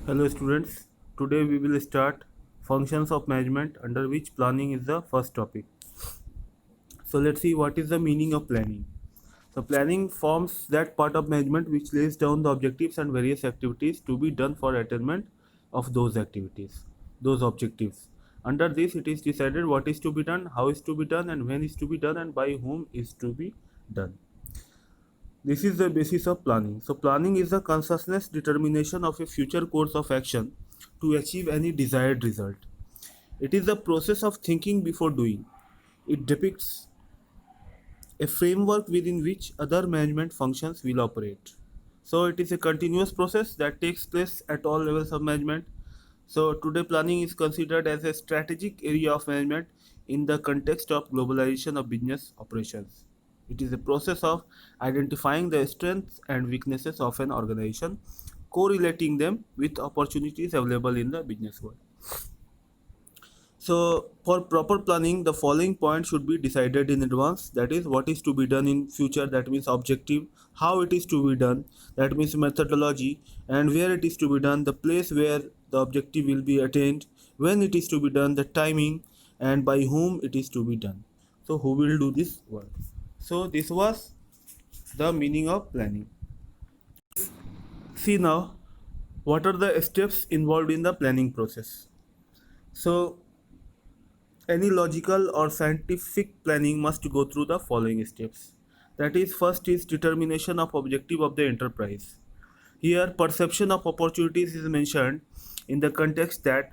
Hello students, today we will start functions of management under which planning is the first topic. So let's see what is the meaning of planning. So planning forms that part of management which lays down the objectives and various activities to be done for attainment of those activities, those objectives. Under this it is decided what is to be done, how is to be done and when is to be done and by whom is to be done. This is the basis of planning. So, planning is the consciousness determination of a future course of action to achieve any desired result. It is the process of thinking before doing. It depicts a framework within which other management functions will operate. So, it is a continuous process that takes place at all levels of management. So, today planning is considered as a strategic area of management in the context of globalization of business operations. It is a process of identifying the strengths and weaknesses of an organization, correlating them with opportunities available in the business world. So, for proper planning, the following points should be decided in advance. That is, what is to be done in future, that means objective, how it is to be done, that means methodology, and where it is to be done, the place where the objective will be attained, when it is to be done, the timing, and by whom it is to be done. So, who will do this work? So, this was the meaning of planning. See now, what are the steps involved in the planning process? So, any logical or scientific planning must go through the following steps. That is, first is determination of objective of the enterprise. Here, perception of opportunities is mentioned in the context that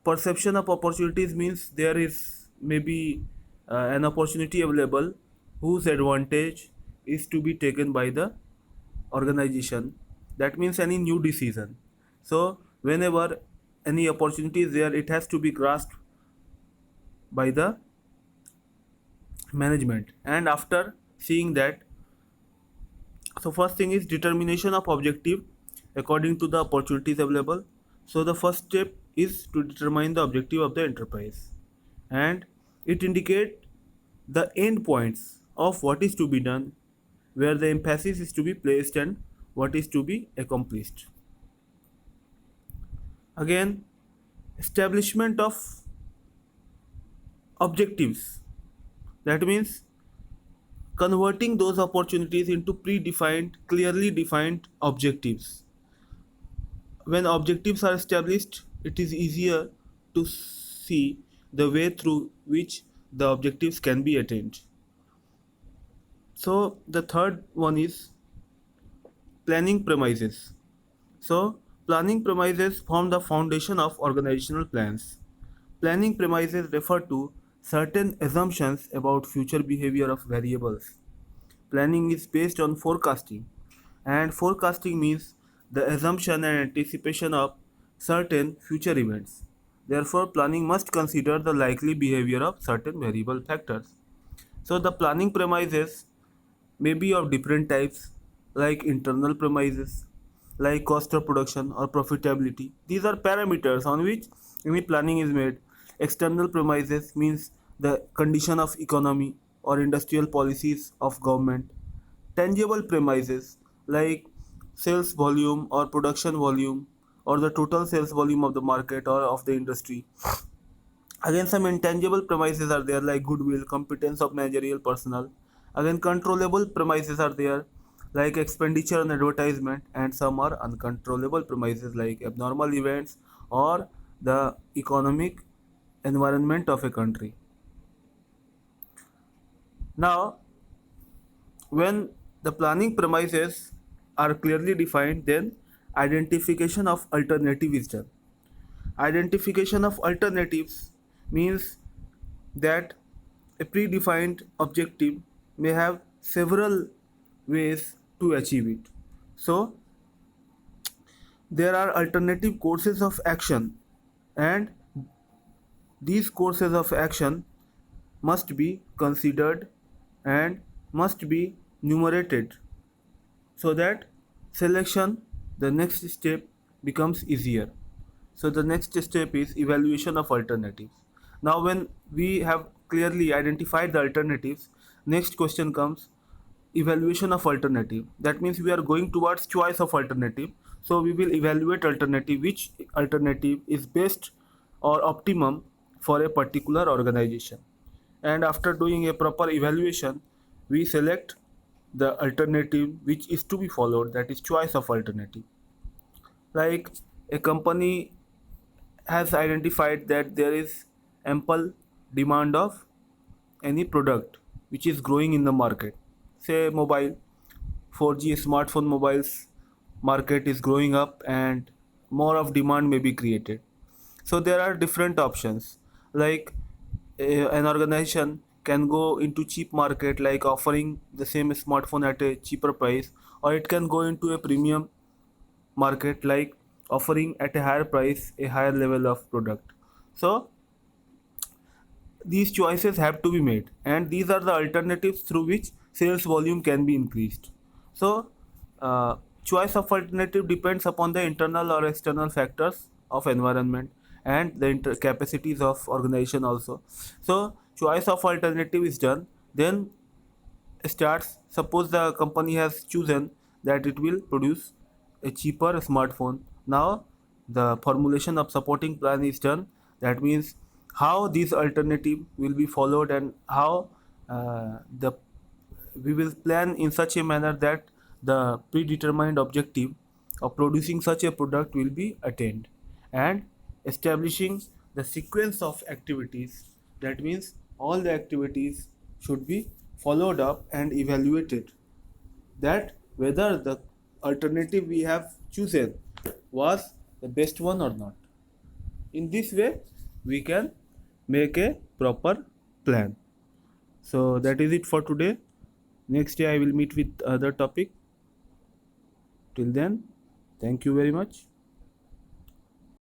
perception of opportunities means there is maybe an opportunity available whose advantage is to be taken by the organization. That means any new decision. So, whenever any opportunity is there, it has to be grasped by the management. And after seeing that, so first thing is determination of objective according to the opportunities available. So the first step is to determine the objective of the enterprise, and it indicate the end points of what is to be done, where the emphasis is to be placed and what is to be accomplished. Again, establishment of objectives, that means converting those opportunities into predefined, clearly defined objectives. When objectives are established, it is easier to see the way through which the objectives can be attained. So the third one is planning premises. So planning premises form the foundation of organizational plans. Planning premises refer to certain assumptions about future behavior of variables. Planning is based on forecasting, and forecasting means the assumption and anticipation of certain future events. Therefore, planning must consider the likely behavior of certain variable factors. So, the planning premises may be of different types, like internal premises, like cost of production or profitability. These are parameters on which any planning is made. External premises means the condition of economy or industrial policies of government. Tangible premises like sales volume or production volume or the total sales volume of the market or of the industry. Again, some intangible premises are there like goodwill, competence of managerial personnel. Again, controllable premises are there like expenditure on advertisement, and some are uncontrollable premises like abnormal events or the economic environment of a country. Now, when the planning premises are clearly defined, then identification of alternative is done. Identification of alternatives means that a predefined objective may have several ways to achieve it. So, there are alternative courses of action, and these courses of action must be considered and must be numerated so that selection, the next step, becomes easier. So the next step is evaluation of alternatives. Now when we have clearly identified the alternatives, next question comes evaluation of alternative. That means we are going towards choice of alternative. So we will evaluate alternative, which alternative is best or optimum for a particular organization. And after doing a proper evaluation, we select the alternative which is to be followed, that is choice of alternative. Like a company has identified that there is ample demand of any product which is growing in the market, say mobile, 4G smartphone mobiles market is growing up and more of demand may be created. So there are different options, like an organization can go into cheap market, like offering the same smartphone at a cheaper price, or it can go into a premium market, like offering at a higher price a higher level of product. So these choices have to be made, and these are the alternatives through which sales volume can be increased. So choice of alternative depends upon the internal or external factors of environment and the capacities of organization also. So choice of alternative is done, then starts, suppose the company has chosen that it will produce a cheaper smartphone. Now the formulation of supporting plan is done, that means how this alternative will be followed and how the we will plan in such a manner that the predetermined objective of producing such a product will be attained, and establishing the sequence of activities, that means all the activities should be followed up and evaluated, that whether the alternative we have chosen was the best one or not. In this way we can make a proper plan. So that is it for today. Next day I will meet with other topic. Till then, thank you very much.